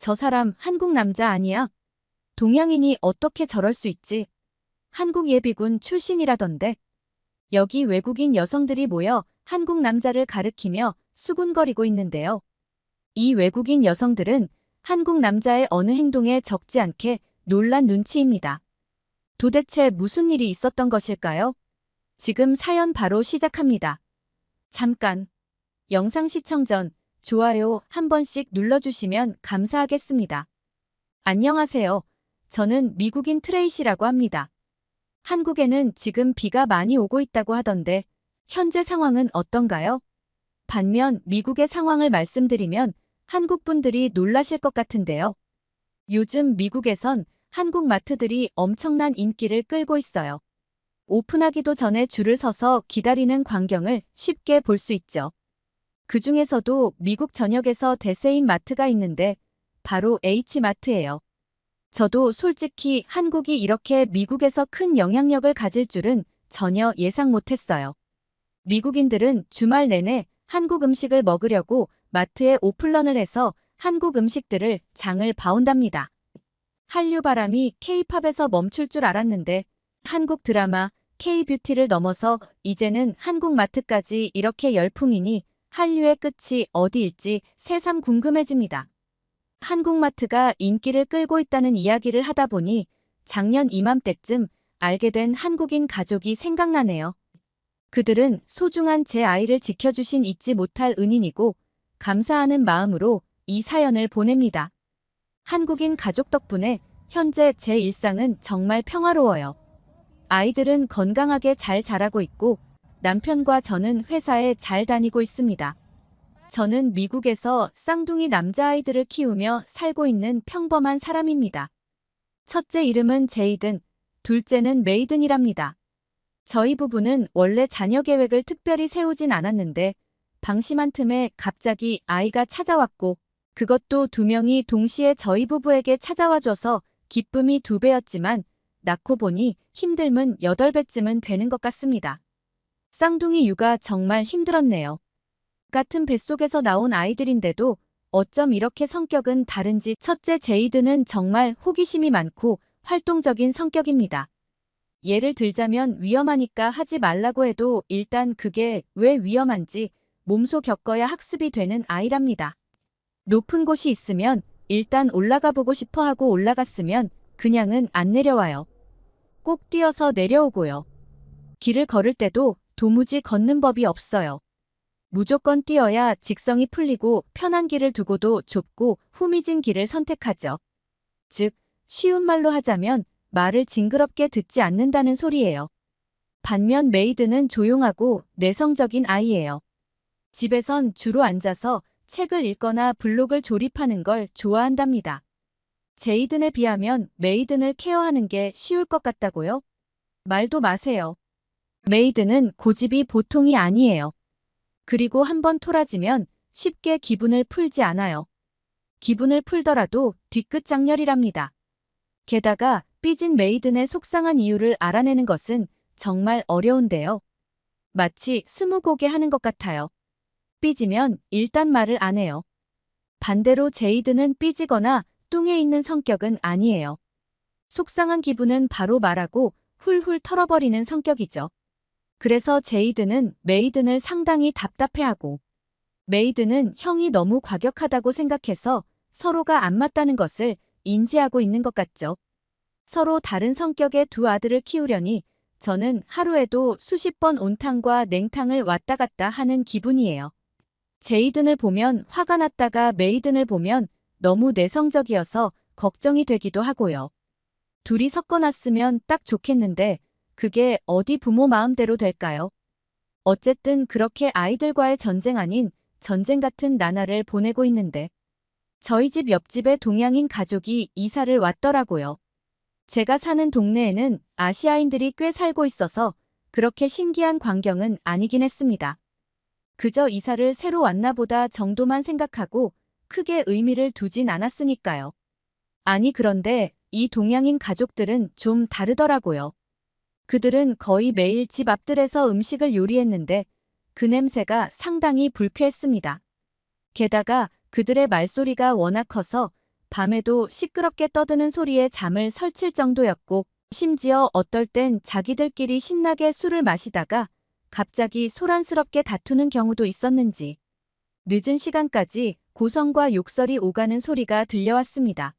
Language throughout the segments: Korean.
저 사람 한국 남자 아니야? 동양인이 어떻게 저럴 수 있지? 한국 예비군 출신이라던데. 여기 외국인 여성들이 모여 한국 남자를 가리키며 수군거리고 있는데요. 이 외국인 여성들은 한국 남자의 어느 행동에 적지 않게 놀란 눈치입니다. 도대체 무슨 일이 있었던 것일까요? 지금 사연 바로 시작합니다. 잠깐. 영상 시청 전 좋아요 한 번씩 눌러주시면 감사하겠습니다. 안녕하세요. 저는 미국인 트레이시라고 합니다. 한국에는 지금 비가 많이 오고 있다고 하던데 현재 상황은 어떤가요? 반면 미국의 상황을 말씀드리면 한국 분들이 놀라실 것 같은데요. 요즘 미국에선 한국 마트들이 엄청난 인기를 끌고 있어요. 오픈하기도 전에 줄을 서서 기다리는 광경을 쉽게 볼 수 있죠. 그 중에서도 미국 전역에서 대세인 마트가 있는데 바로 H마트예요. 저도 솔직히 한국이 이렇게 미국에서 큰 영향력을 가질 줄은 전혀 예상 못했어요. 미국인들은 주말 내내 한국 음식을 먹으려고 마트에 오픈런을 해서 한국 음식들을 장을 봐온답니다. 한류 바람이 K-팝에서 멈출 줄 알았는데 한국 드라마 K-뷰티를 넘어서 이제는 한국 마트까지 이렇게 열풍이니 한류의 끝이 어디일지 새삼 궁금해집니다. 한국마트가 인기를 끌고 있다는 이야기를 하다 보니 작년 이맘때쯤 알게 된 한국인 가족이 생각나네요. 그들은 소중한 제 아이를 지켜주신 잊지 못할 은인이고 감사하는 마음으로 이 사연을 보냅니다. 한국인 가족 덕분에 현재 제 일상은 정말 평화로워요. 아이들은 건강하게 잘 자라고 있고 남편과 저는 회사에 잘 다니고 있습니다. 저는 미국에서 쌍둥이 남자아이들을 키우며 살고 있는 평범한 사람입니다. 첫째 이름은 제이든, 둘째는 메이든이랍니다. 저희 부부는 원래 자녀 계획을 특별히 세우진 않았는데 방심한 틈에 갑자기 아이가 찾아왔고 그것도 두 명이 동시에 저희 부부에게 찾아와줘서 기쁨이 2배였지만 낳고 보니 힘듦은 8배쯤은 되는 것 같습니다. 쌍둥이 육아 정말 힘들었네요. 같은 뱃속에서 나온 아이들인데도 어쩜 이렇게 성격은 다른지 첫째 제이드는 정말 호기심이 많고 활동적인 성격입니다. 예를 들자면 위험하니까 하지 말라고 해도 일단 그게 왜 위험한지 몸소 겪어야 학습이 되는 아이랍니다. 높은 곳이 있으면 일단 올라가 보고 싶어 하고 올라갔으면 그냥은 안 내려와요. 꼭 뛰어서 내려오고요. 길을 걸을 때도 도무지 걷는 법이 없어요. 무조건 뛰어야 직성이 풀리고 편한 길을 두고도 좁고 후미진 길을 선택하죠. 즉, 쉬운 말로 하자면 말을 징그럽게 듣지 않는다는 소리예요. 반면 메이드는 조용하고 내성적인 아이예요. 집에선 주로 앉아서 책을 읽거나 블록을 조립하는 걸 좋아한답니다. 제이든에 비하면 메이든을 케어하는 게 쉬울 것 같다고요? 말도 마세요. 메이드는 고집이 보통이 아니에요. 그리고 한번 토라지면 쉽게 기분을 풀지 않아요. 기분을 풀더라도 뒤끝 장렬이랍니다. 게다가 삐진 메이든의 속상한 이유를 알아내는 것은 정말 어려운데요. 마치 스무고개 하는 것 같아요. 삐지면 일단 말을 안 해요. 반대로 제이드는 삐지거나 뚱해 있는 성격은 아니에요. 속상한 기분은 바로 말하고 훌훌 털어버리는 성격이죠. 그래서 제이드는 메이든을 상당히 답답해하고 메이든은 형이 너무 과격하다고 생각해서 서로가 안 맞다는 것을 인지하고 있는 것 같죠. 서로 다른 성격의 두 아들을 키우려니 저는 하루에도 수십 번 온탕과 냉탕을 왔다 갔다 하는 기분이에요. 제이든을 보면 화가 났다가 메이든을 보면 너무 내성적이어서 걱정이 되기도 하고요. 둘이 섞어놨으면 딱 좋겠는데 그게 어디 부모 마음대로 될까요? 어쨌든 그렇게 아이들과의 전쟁 아닌 전쟁 같은 나날을 보내고 있는데 저희 집 옆집에 동양인 가족이 이사를 왔더라고요. 제가 사는 동네에는 아시아인들이 꽤 살고 있어서 그렇게 신기한 광경은 아니긴 했습니다. 그저 이사를 새로 왔나 보다 정도만 생각하고 크게 의미를 두진 않았으니까요. 아니 그런데 이 동양인 가족들은 좀 다르더라고요. 그들은 거의 매일 집 앞들에서 음식을 요리했는데 그 냄새가 상당히 불쾌했습니다. 게다가 그들의 말소리가 워낙 커서 밤에도 시끄럽게 떠드는 소리에 잠을 설칠 정도였고, 심지어 어떨 땐 자기들끼리 신나게 술을 마시다가 갑자기 소란스럽게 다투는 경우도 있었는지 늦은 시간까지 고성과 욕설이 오가는 소리가 들려왔습니다.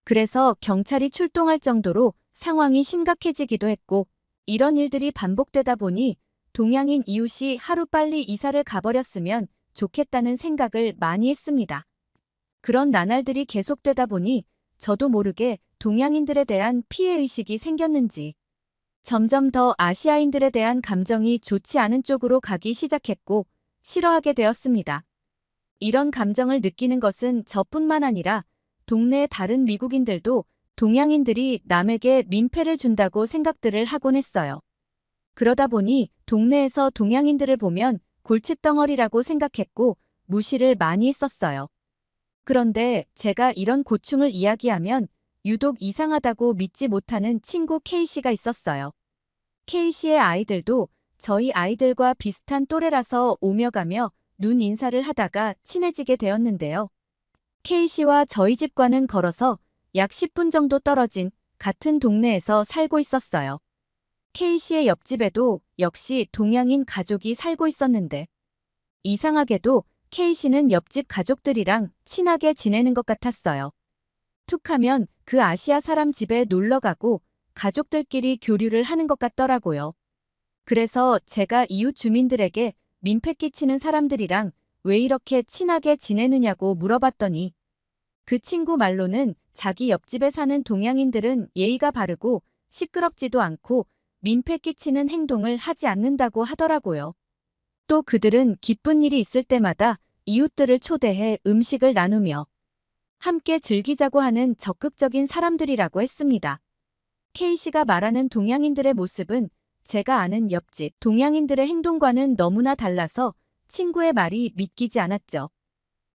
그래서 경찰이 출동할 정도로 상황이 심각해지기도 했고, 이런 일들이 반복되다 보니 동양인 이웃이 하루빨리 이사를 가버렸으면 좋겠다는 생각을 많이 했습니다. 그런 나날들이 계속되다 보니 저도 모르게 동양인들에 대한 피해의식이 생겼는지 점점 더 아시아인들에 대한 감정이 좋지 않은 쪽으로 가기 시작했고 싫어하게 되었습니다. 이런 감정을 느끼는 것은 저뿐만 아니라 동네의 다른 미국인들도 동양인들이 남에게 민폐를 준다고 생각들을 하곤 했어요. 그러다 보니 동네에서 동양인들을 보면 골칫덩어리라고 생각했고 무시를 많이 했었어요. 그런데 제가 이런 고충을 이야기하면 유독 이상하다고 믿지 못하는 친구 K씨가 있었어요. K씨의 아이들도 저희 아이들과 비슷한 또래라서 오며 가며 눈 인사를 하다가 친해지게 되었는데요. K씨와 저희 집과는 걸어서 약 10분 정도 떨어진 같은 동네에서 살고 있었어요. K씨의 옆집에도 역시 동양인 가족이 살고 있었는데 이상하게도 K씨는 옆집 가족들이랑 친하게 지내는 것 같았어요. 툭하면 그 아시아 사람 집에 놀러 가고 가족들끼리 교류를 하는 것 같더라고요. 그래서 제가 이웃 주민들에게 민폐 끼치는 사람들이랑 왜 이렇게 친하게 지내느냐고 물어봤더니 그 친구 말로는 자기 옆집에 사는 동양인들은 예의가 바르고 시끄럽지도 않고 민폐 끼치는 행동을 하지 않는다고 하더라고요. 또 그들은 기쁜 일이 있을 때마다 이웃들을 초대해 음식을 나누며 함께 즐기자고 하는 적극적인 사람들이라고 했습니다. K씨가 말하는 동양인들의 모습은 제가 아는 옆집 동양인들의 행동과는 너무나 달라서 친구의 말이 믿기지 않았죠.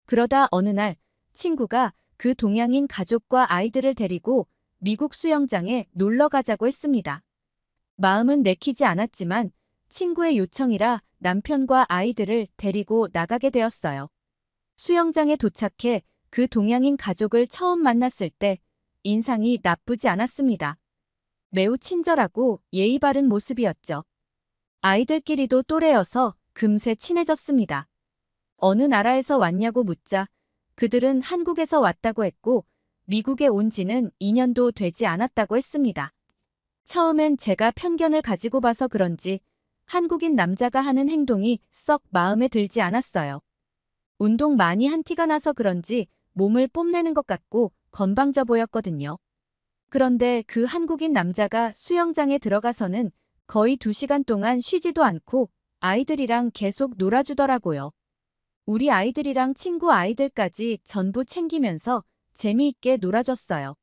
그러다 어느 날 친구가 그 동양인 가족과 아이들을 데리고 미국 수영장에 놀러 가자고 했습니다. 마음은 내키지 않았지만 친구의 요청이라 남편과 아이들을 데리고 나가게 되었어요. 수영장에 도착해 그 동양인 가족을 처음 만났을 때 인상이 나쁘지 않았습니다. 매우 친절하고 예의 바른 모습이었죠. 아이들끼리도 또래여서 금세 친해졌습니다. 어느 나라에서 왔냐고 묻자 그들은 한국에서 왔다고 했고 미국에 온 지는 2년도 되지 않았다고 했습니다. 처음엔 제가 편견을 가지고 봐서 그런지 한국인 남자가 하는 행동이 썩 마음에 들지 않았어요. 운동 많이 한 티가 나서 그런지 몸을 뽐내는 것 같고 건방져 보였거든요. 그런데 그 한국인 남자가 수영장에 들어가서는 거의 2시간 동안 쉬지도 않고 아이들이랑 계속 놀아주더라고요. 우리 아이들이랑 친구 아이들까지 전부 챙기면서 재미있게 놀아줬어요.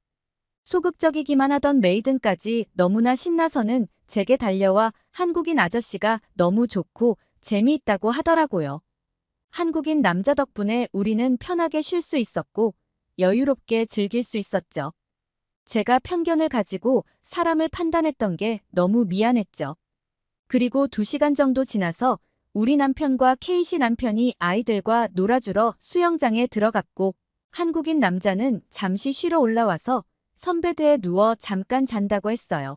소극적이기만 하던 메이든까지 너무나 신나서는 제게 달려와 한국인 아저씨가 너무 좋고 재미있다고 하더라고요. 한국인 남자 덕분에 우리는 편하게 쉴 수 있었고 여유롭게 즐길 수 있었죠. 제가 편견을 가지고 사람을 판단했던 게 너무 미안했죠. 그리고 2시간 정도 지나서 우리 남편과 K씨 남편이 아이들과 놀아주러 수영장에 들어갔고 한국인 남자는 잠시 쉬러 올라와서 선베드에 누워 잠깐 잔다고 했어요.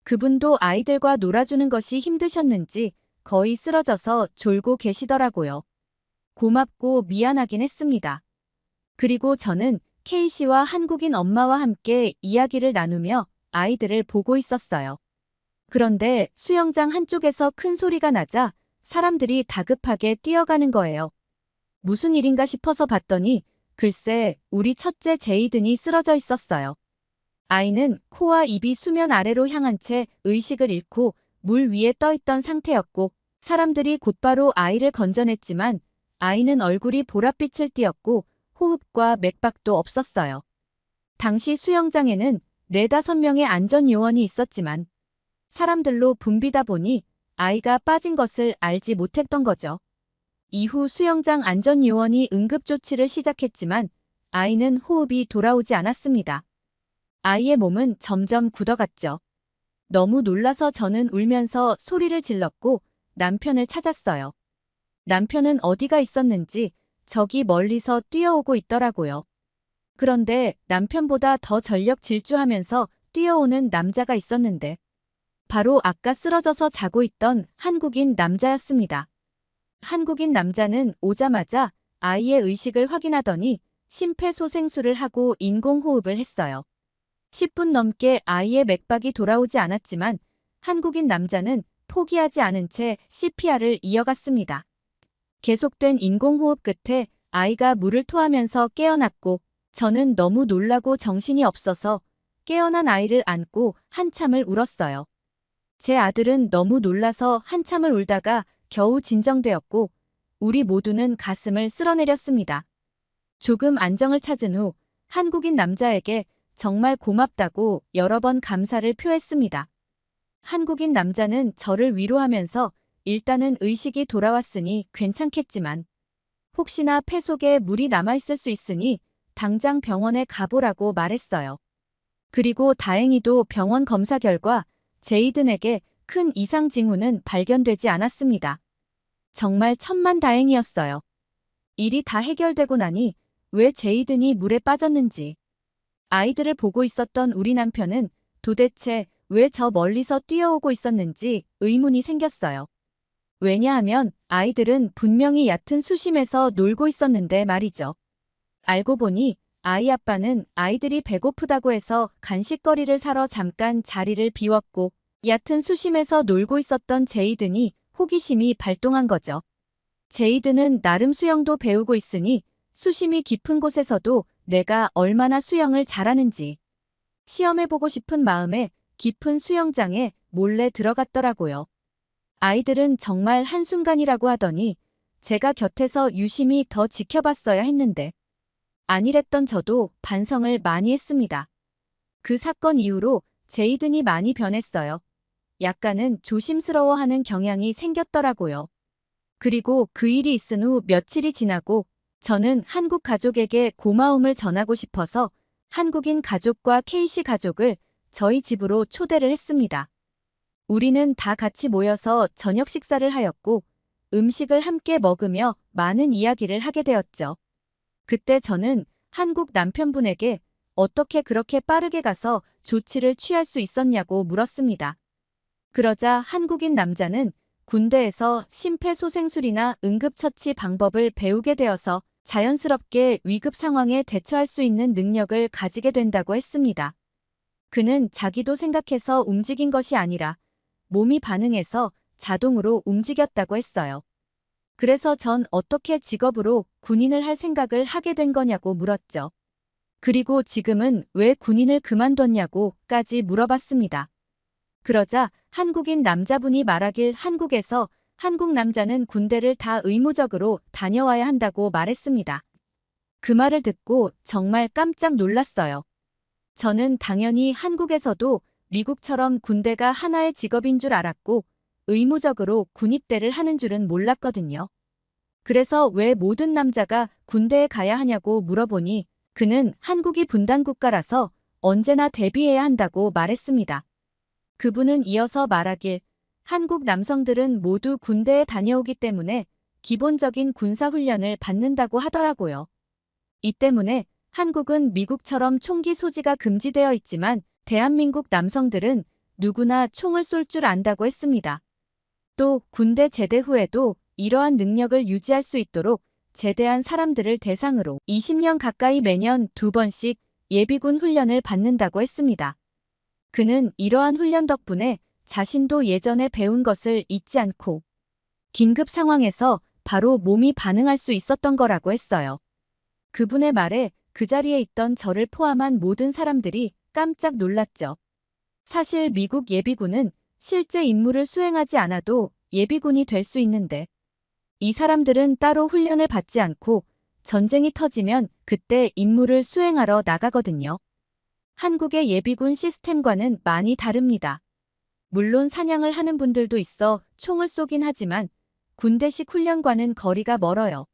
그분도 아이들과 놀아주는 것이 힘드셨는지 거의 쓰러져서 졸고 계시더라고요. 고맙고 미안하긴 했습니다. 그리고 저는 K씨와 한국인 엄마와 함께 이야기를 나누며 아이들을 보고 있었어요. 그런데 수영장 한쪽에서 큰 소리가 나자 사람들이 다급하게 뛰어가는 거예요. 무슨 일인가 싶어서 봤더니 글쎄 우리 첫째 제이든이 쓰러져 있었어요. 아이는 코와 입이 수면 아래로 향한 채 의식을 잃고 물 위에 떠 있던 상태였고 사람들이 곧바로 아이를 건져냈지만 아이는 얼굴이 보랏빛을 띠었고 호흡과 맥박도 없었어요. 당시 수영장에는 4~5명의 안전요원이 있었지만 사람들로 붐비다 보니 아이가 빠진 것을 알지 못했던 거죠. 이후 수영장 안전요원이 응급조치를 시작했지만 아이는 호흡이 돌아오지 않았습니다. 아이의 몸은 점점 굳어갔죠. 너무 놀라서 저는 울면서 소리를 질렀고 남편을 찾았어요. 남편은 어디가 있었는지 저기 멀리서 뛰어오고 있더라고요. 그런데 남편보다 더 전력 질주하면서 뛰어오는 남자가 있었는데 바로 아까 쓰러져서 자고 있던 한국인 남자였습니다. 한국인 남자는 오자마자 아이의 의식을 확인하더니 심폐소생술을 하고 인공호흡을 했어요. 10분 넘게 아이의 맥박이 돌아오지 않았지만 한국인 남자는 포기하지 않은 채 CPR을 이어갔습니다. 계속된 인공호흡 끝에 아이가 물을 토하면서 깨어났고 저는 너무 놀라고 정신이 없어서 깨어난 아이를 안고 한참을 울었어요. 제 아들은 너무 놀라서 한참을 울다가 겨우 진정되었고 우리 모두는 가슴을 쓸어내렸습니다. 조금 안정을 찾은 후 한국인 남자에게 정말 고맙다고 여러 번 감사를 표했습니다. 한국인 남자는 저를 위로하면서 일단은 의식이 돌아왔으니 괜찮겠지만 혹시나 폐 속에 물이 남아있을 수 있으니 당장 병원에 가보라고 말했어요. 그리고 다행히도 병원 검사 결과 제이든에게 큰 이상 징후는 발견되지 않았습니다. 정말 천만다행이었어요. 일이 다 해결되고 나니 왜 제이든이 물에 빠졌는지 아이들을 보고 있었던 우리 남편은 도대체 왜 저 멀리서 뛰어오고 있었는지 의문이 생겼어요. 왜냐하면 아이들은 분명히 얕은 수심에서 놀고 있었는데 말이죠. 알고 보니 아이 아빠는 아이들이 배고프다고 해서 간식거리를 사러 잠깐 자리를 비웠고 얕은 수심에서 놀고 있었던 제이든이 호기심이 발동한 거죠. 제이든은 나름 수영도 배우고 있으니 수심이 깊은 곳에서도 내가 얼마나 수영을 잘하는지 시험해보고 싶은 마음에 깊은 수영장에 몰래 들어갔더라고요. 아이들은 정말 한순간이라고 하더니 제가 곁에서 유심히 더 지켜봤어야 했는데 아니랬던 저도 반성을 많이 했습니다. 그 사건 이후로 제이든이 많이 변했어요. 약간은 조심스러워하는 경향이 생겼더라고요. 그리고 그 일이 있은 후 며칠이 지나고 저는 한국 가족에게 고마움을 전하고 싶어서 한국인 가족과 K씨 가족을 저희 집으로 초대를 했습니다. 우리는 다 같이 모여서 저녁 식사를 하였고 음식을 함께 먹으며 많은 이야기를 하게 되었죠. 그때 저는 한국 남편분에게 어떻게 그렇게 빠르게 가서 조치를 취할 수 있었냐고 물었습니다. 그러자 한국인 남자는 군대에서 심폐소생술이나 응급처치 방법을 배우게 되어서 자연스럽게 위급 상황에 대처할 수 있는 능력을 가지게 된다고 했습니다. 그는 자기도 생각해서 움직인 것이 아니라 몸이 반응해서 자동으로 움직였다고 했어요. 그래서 전 어떻게 직업으로 군인을 할 생각을 하게 된 거냐고 물었죠. 그리고 지금은 왜 군인을 그만뒀냐고까지 물어봤습니다. 그러자 한국인 남자분이 말하길 한국에서 한국 남자는 군대를 다 의무적으로 다녀와야 한다고 말했습니다. 그 말을 듣고 정말 깜짝 놀랐어요. 저는 당연히 한국에서도 미국처럼 군대가 하나의 직업인 줄 알았고 의무적으로 군입대를 하는 줄은 몰랐거든요. 그래서 왜 모든 남자가 군대에 가야 하냐고 물어보니 그는 한국이 분단국가라서 언제나 대비해야 한다고 말했습니다. 그분은 이어서 말하길 한국 남성들은 모두 군대에 다녀오기 때문에 기본적인 군사훈련을 받는다고 하더라고요. 이 때문에 한국은 미국처럼 총기 소지가 금지되어 있지만 대한민국 남성들은 누구나 총을 쏠 줄 안다고 했습니다. 또 군대 제대 후에도 이러한 능력을 유지할 수 있도록 제대한 사람들을 대상으로 20년 가까이 매년 2번씩 예비군 훈련을 받는다고 했습니다. 그는 이러한 훈련 덕분에 자신도 예전에 배운 것을 잊지 않고 긴급 상황에서 바로 몸이 반응할 수 있었던 거라고 했어요. 그분의 말에 그 자리에 있던 저를 포함한 모든 사람들이 깜짝 놀랐죠. 사실 미국 예비군은 실제 임무를 수행하지 않아도 예비군이 될 수 있는데 이 사람들은 따로 훈련을 받지 않고 전쟁이 터지면 그때 임무를 수행하러 나가거든요. 한국의 예비군 시스템과는 많이 다릅니다. 물론 사냥을 하는 분들도 있어 총을 쏘긴 하지만 군대식 훈련과는 거리가 멀어요.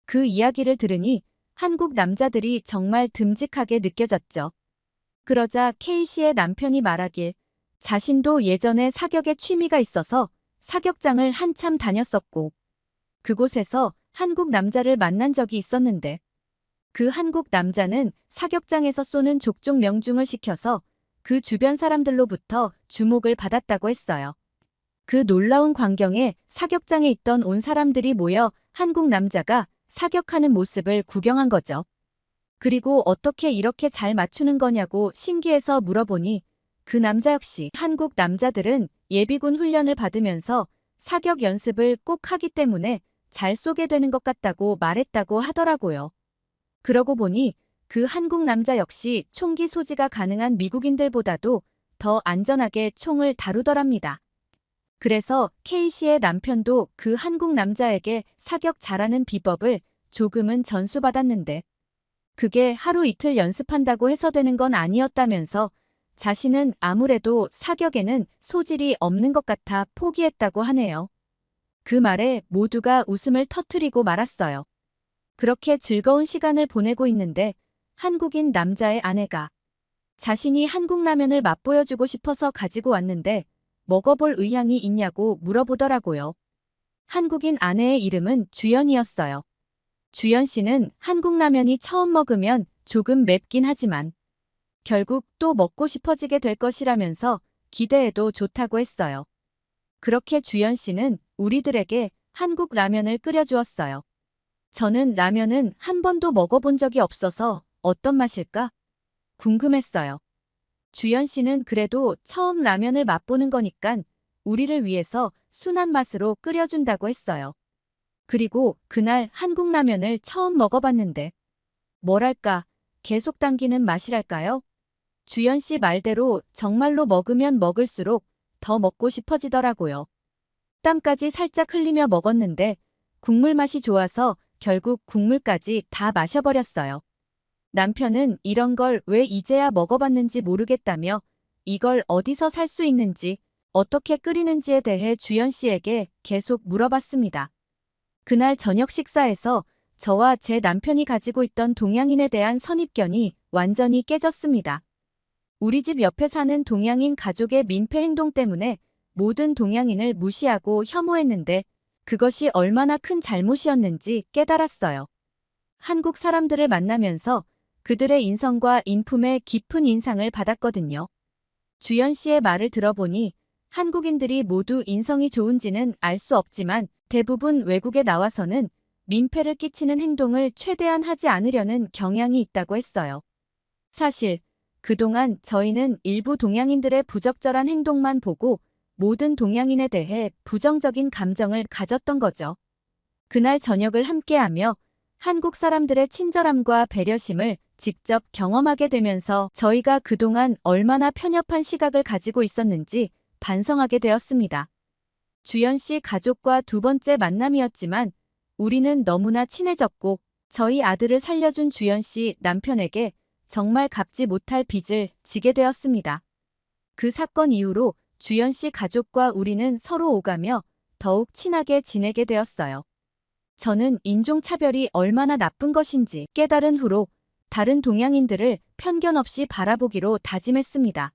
그 이야기를 들으니 한국 남자들이 정말 듬직하게 느껴졌죠. 그러자 K씨의 남편이 말하길 자신도 예전에 사격에 취미가 있어서 사격장을 한참 다녔었고 그곳에서 한국 남자를 만난 적이 있었는데 그 한국 남자는 사격장에서 쏘는 족족 명중을 시켜서 그 주변 사람들로부터 주목을 받았다고 했어요. 그 놀라운 광경에 사격장에 있던 온 사람들이 모여 한국 남자가 사격하는 모습을 구경한 거죠. 그리고 어떻게 이렇게 잘 맞추는 거냐고 신기해서 물어보니 그 남자 역시 한국 남자들은 예비군 훈련을 받으면서 사격 연습을 꼭 하기 때문에 잘 쏘게 되는 것 같다고 말했다고 하더라고요. 그러고 보니 그 한국 남자 역시 총기 소지가 가능한 미국인들보다도 더 안전하게 총을 다루더랍니다. 그래서 K씨의 남편도 그 한국 남자에게 사격 잘하는 비법을 조금은 전수받았는데 그게 하루 이틀 연습한다고 해서 되는 건 아니었다면서 자신은 아무래도 사격에는 소질이 없는 것 같아 포기했다고 하네요. 그 말에 모두가 웃음을 터뜨리고 말았어요. 그렇게 즐거운 시간을 보내고 있는데 한국인 남자의 아내가 자신이 한국 라면을 맛보여주고 싶어서 가지고 왔는데 먹어볼 의향이 있냐고 물어보더라고요. 한국인 아내의 이름은 주연이었어요. 주연 씨는 한국 라면이 처음 먹으면 조금 맵긴 하지만 결국 또 먹고 싶어지게 될 것이라면서 기대해도 좋다고 했어요. 그렇게 주연 씨는 우리들에게 한국 라면을 끓여주었어요. 저는 라면은 한 번도 먹어본 적이 없어서 어떤 맛일까 궁금했어요. 주연 씨는 그래도 처음 라면을 맛보는 거니깐 우리를 위해서 순한 맛으로 끓여준다고 했어요. 그리고 그날 한국 라면을 처음 먹어봤는데 뭐랄까 계속 당기는 맛이랄까요? 주연 씨 말대로 정말로 먹으면 먹을수록 더 먹고 싶어지더라고요. 땀까지 살짝 흘리며 먹었는데 국물 맛이 좋아서 결국 국물까지 다 마셔버렸어요. 남편은 이런 걸 왜 이제야 먹어봤는지 모르겠다며 이걸 어디서 살 수 있는지 어떻게 끓이는지에 대해 주연 씨에게 계속 물어봤습니다. 그날 저녁 식사에서 저와 제 남편이 가지고 있던 동양인에 대한 선입견이 완전히 깨졌습니다. 우리 집 옆에 사는 동양인 가족의 민폐 행동 때문에 모든 동양인을 무시하고 혐오했는데 그것이 얼마나 큰 잘못이었는지 깨달았어요. 한국 사람들을 만나면서 그들의 인성과 인품에 깊은 인상을 받았거든요. 주연 씨의 말을 들어보니 한국인들이 모두 인성이 좋은지는 알 수 없지만 대부분 외국에 나와서는 민폐를 끼치는 행동을 최대한 하지 않으려는 경향이 있다고 했어요. 사실 그동안 저희는 일부 동양인들의 부적절한 행동만 보고 모든 동양인에 대해 부정적인 감정을 가졌던 거죠. 그날 저녁을 함께하며 한국 사람들의 친절함과 배려심을 직접 경험하게 되면서 저희가 그동안 얼마나 편협한 시각을 가지고 있었는지 반성하게 되었습니다. 주연 씨 가족과 두 번째 만남이었지만 우리는 너무나 친해졌고 저희 아들을 살려준 주연 씨 남편에게 정말 갚지 못할 빚을 지게 되었습니다. 그 사건 이후로 주연 씨 가족과 우리는 서로 오가며 더욱 친하게 지내게 되었어요. 저는 인종차별이 얼마나 나쁜 것인지 깨달은 후로 다른 동양인들을 편견 없이 바라보기로 다짐했습니다.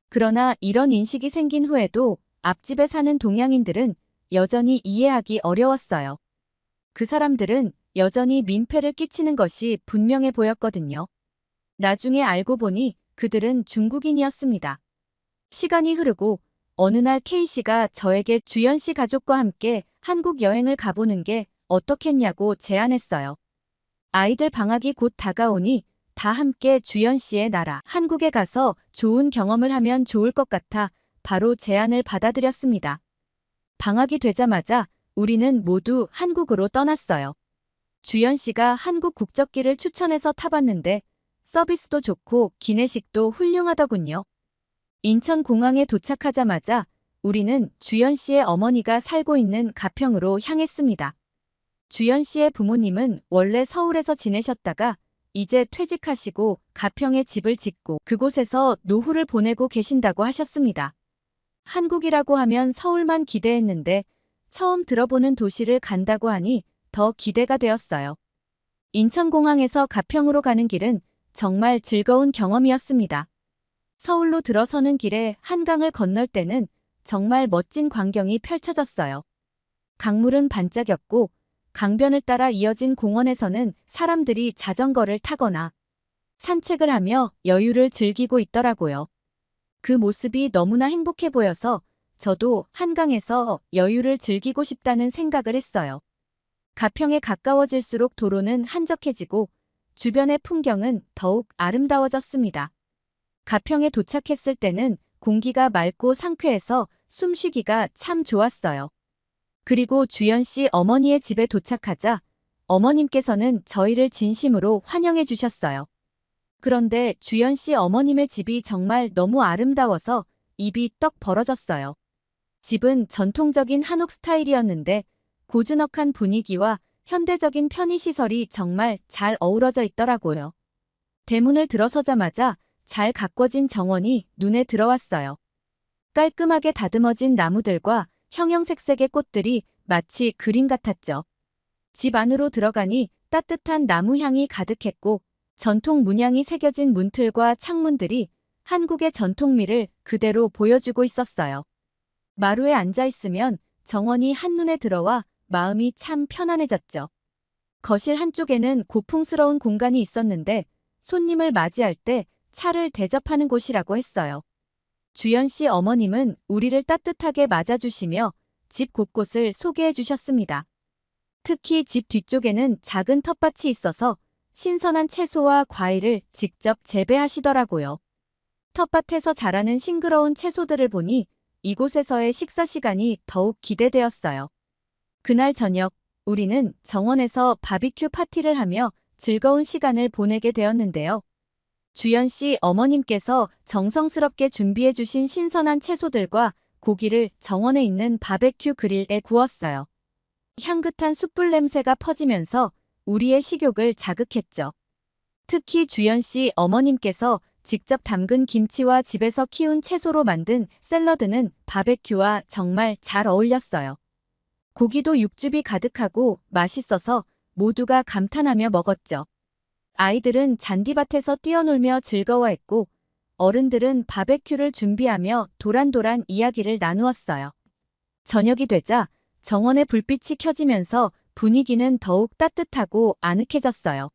그러나 이런 인식이 생긴 후에도 앞집에 사는 동양인들은 여전히 이해하기 어려웠어요. 그 사람들은 여전히 민폐를 끼치는 것이 분명해 보였거든요. 나중에 알고 보니 그들은 중국인이었습니다. 시간이 흐르고 어느 날 K씨가 저에게 주연 씨 가족과 함께 한국 여행을 가보는 게 어떻겠냐고 제안했어요. 아이들 방학이 곧 다가오니 다 함께 주연 씨의 나라 한국에 가서 좋은 경험을 하면 좋을 것 같아 바로 제안을 받아들였습니다. 방학이 되자마자 우리는 모두 한국으로 떠났어요. 주연 씨가 한국 국적기를 추천해서 타봤는데 서비스도 좋고 기내식도 훌륭하더군요. 인천공항에 도착하자마자 우리는 주연 씨의 어머니가 살고 있는 가평으로 향했습니다. 주연 씨의 부모님은 원래 서울에서 지내셨다가 이제 퇴직하시고 가평에 집을 짓고 그곳에서 노후를 보내고 계신다고 하셨습니다. 한국이라고 하면 서울만 기대했는데 처음 들어보는 도시를 간다고 하니 더 기대가 되었어요. 인천공항에서 가평으로 가는 길은 정말 즐거운 경험이었습니다. 서울로 들어서는 길에 한강을 건널 때는 정말 멋진 광경이 펼쳐졌어요. 강물은 반짝였고 강변을 따라 이어진 공원에서는 사람들이 자전거를 타거나 산책을 하며 여유를 즐기고 있더라고요. 그 모습이 너무나 행복해 보여서 저도 한강에서 여유를 즐기고 싶다는 생각을 했어요. 가평에 가까워질수록 도로는 한적해지고 주변의 풍경은 더욱 아름다워졌습니다. 가평에 도착했을 때는 공기가 맑고 상쾌해서 숨쉬기가 참 좋았어요. 그리고 주연 씨 어머니의 집에 도착하자 어머님께서는 저희를 진심으로 환영해 주셨어요. 그런데 주연 씨 어머님의 집이 정말 너무 아름다워서 입이 떡 벌어졌어요. 집은 전통적인 한옥 스타일이었는데 고즈넉한 분위기와 현대적인 편의시설이 정말 잘 어우러져 있더라고요. 대문을 들어서자마자 잘 가꿔진 정원이 눈에 들어왔어요. 깔끔하게 다듬어진 나무들과 형형색색의 꽃들이 마치 그림 같았죠. 집 안으로 들어가니 따뜻한 나무 향이 가득했고 전통 문양이 새겨진 문틀과 창문들이 한국의 전통미를 그대로 보여주고 있었어요. 마루에 앉아 있으면 정원이 한눈에 들어와 마음이 참 편안해졌죠. 거실 한쪽에는 고풍스러운 공간이 있었는데 손님을 맞이할 때 차를 대접하는 곳이라고 했어요. 주연 씨 어머님은 우리를 따뜻하게 맞아주시며 집 곳곳을 소개해 주셨습니다. 특히 집 뒤쪽에는 작은 텃밭이 있어서 신선한 채소와 과일을 직접 재배하시더라고요. 텃밭에서 자라는 싱그러운 채소들을 보니 이곳에서의 식사 시간이 더욱 기대되었어요. 그날 저녁, 우리는 정원에서 바비큐 파티를 하며 즐거운 시간을 보내게 되었는데요. 주연 씨 어머님께서 정성스럽게 준비해 주신 신선한 채소들과 고기를 정원에 있는 바베큐 그릴에 구웠어요. 향긋한 숯불 냄새가 퍼지면서 우리의 식욕을 자극했죠. 특히 주연 씨 어머님께서 직접 담근 김치와 집에서 키운 채소로 만든 샐러드는 바베큐와 정말 잘 어울렸어요. 고기도 육즙이 가득하고 맛있어서 모두가 감탄하며 먹었죠. 아이들은 잔디밭에서 뛰어놀며 즐거워했고 어른들은 바베큐를 준비하며 도란도란 이야기를 나누었어요. 저녁이 되자 정원의 불빛이 켜지면서 분위기는 더욱 따뜻하고 아늑해졌어요.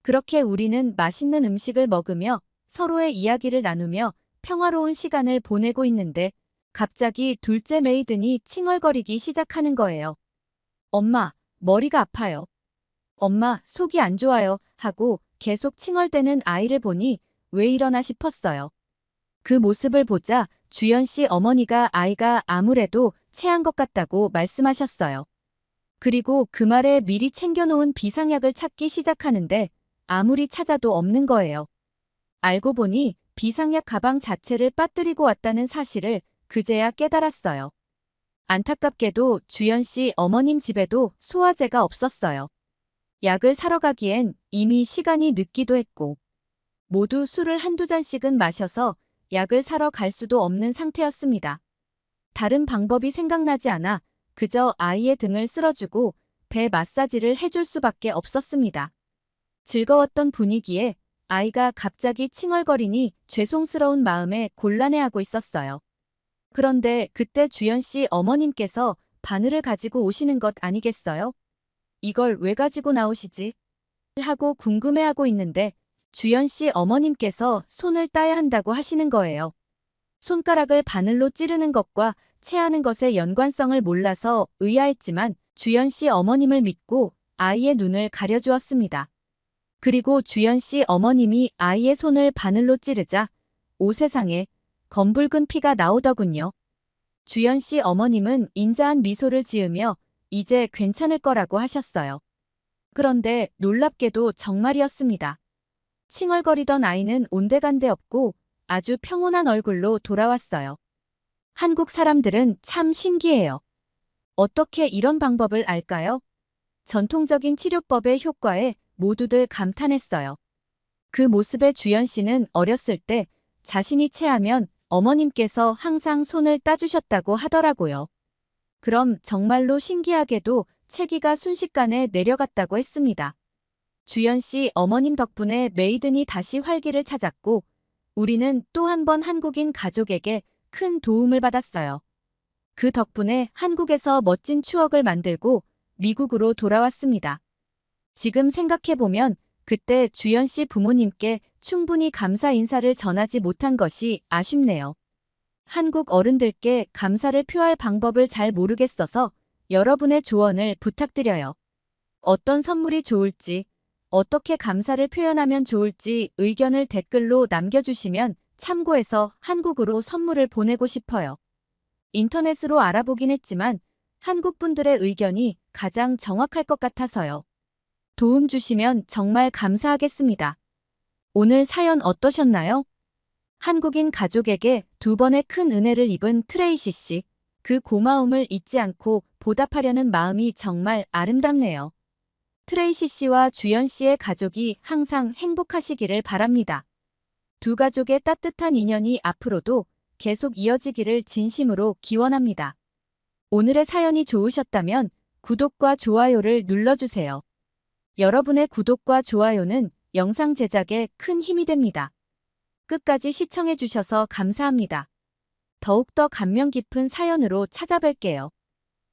그렇게 우리는 맛있는 음식을 먹으며 서로의 이야기를 나누며 평화로운 시간을 보내고 있는데 갑자기 둘째 메이든이 칭얼거리기 시작하는 거예요. 엄마, 머리가 아파요. 엄마, 속이 안 좋아요. 하고 계속 칭얼대는 아이를 보니 왜 이러나 싶었어요. 그 모습을 보자 주연 씨 어머니가 아이가 아무래도 체한 것 같다고 말씀하셨어요. 그리고 그 말에 미리 챙겨놓은 비상약을 찾기 시작하는데 아무리 찾아도 없는 거예요. 알고 보니 비상약 가방 자체를 빠뜨리고 왔다는 사실을 그제야 깨달았어요. 안타깝게도 주연 씨 어머님 집에도 소화제가 없었어요. 약을 사러 가기엔 이미 시간이 늦기도 했고 모두 술을 한두 잔씩은 마셔서 약을 사러 갈 수도 없는 상태였습니다. 다른 방법이 생각나지 않아 그저 아이의 등을 쓸어주고 배 마사지를 해줄 수밖에 없었습니다. 즐거웠던 분위기에 아이가 갑자기 칭얼거리니 죄송스러운 마음에 곤란해하고 있었어요. 그런데 그때 주연 씨 어머님께서 바늘을 가지고 오시는 것 아니겠어요? 이걸 왜 가지고 나오시지? 하고 궁금해하고 있는데 주연 씨 어머님께서 손을 따야 한다고 하시는 거예요. 손가락을 바늘로 찌르는 것과 체하는 것의 연관성을 몰라서 의아했지만 주연 씨 어머님을 믿고 아이의 눈을 가려주었습니다. 그리고 주연 씨 어머님이 아이의 손을 바늘로 찌르자 오 세상에 검붉은 피가 나오더군요. 주연 씨 어머님은 인자한 미소를 지으며 이제 괜찮을 거라고 하셨어요. 그런데 놀랍게도 정말이었습니다. 칭얼거리던 아이는 온데간데 없고 아주 평온한 얼굴로 돌아왔어요. 한국 사람들은 참 신기해요. 어떻게 이런 방법을 알까요? 전통적인 치료법의 효과에 모두들 감탄했어요. 그 모습의 주연 씨는 어렸을 때 자신이 체하면 어머님께서 항상 손을 따주셨다고 하더라고요. 그럼 정말로 신기하게도 체기가 순식간에 내려갔다고 했습니다. 주연 씨 어머님 덕분에 메이든이 다시 활기를 찾았고 우리는 또 한 번 한국인 가족에게 큰 도움을 받았어요. 그 덕분에 한국에서 멋진 추억을 만들고 미국으로 돌아왔습니다. 지금 생각해보면 그때 주연 씨 부모님께 충분히 감사 인사를 전하지 못한 것이 아쉽네요. 한국 어른들께 감사를 표할 방법을 잘 모르겠어서 여러분의 조언을 부탁드려요. 어떤 선물이 좋을지, 어떻게 감사를 표현하면 좋을지 의견을 댓글로 남겨주시면 참고해서 한국으로 선물을 보내고 싶어요. 인터넷으로 알아보긴 했지만 한국 분들의 의견이 가장 정확할 것 같아서요. 도움 주시면 정말 감사하겠습니다. 오늘 사연 어떠셨나요? 한국인 가족에게 두 번의 큰 은혜를 입은 트레이시 씨. 그 고마움을 잊지 않고 보답하려는 마음이 정말 아름답네요. 트레이시 씨와 주연 씨의 가족이 항상 행복하시기를 바랍니다. 두 가족의 따뜻한 인연이 앞으로도 계속 이어지기를 진심으로 기원합니다. 오늘의 사연이 좋으셨다면 구독과 좋아요를 눌러주세요. 여러분의 구독과 좋아요는 영상 제작에 큰 힘이 됩니다. 끝까지 시청해주셔서 감사합니다. 더욱더 감명 깊은 사연으로 찾아뵐게요.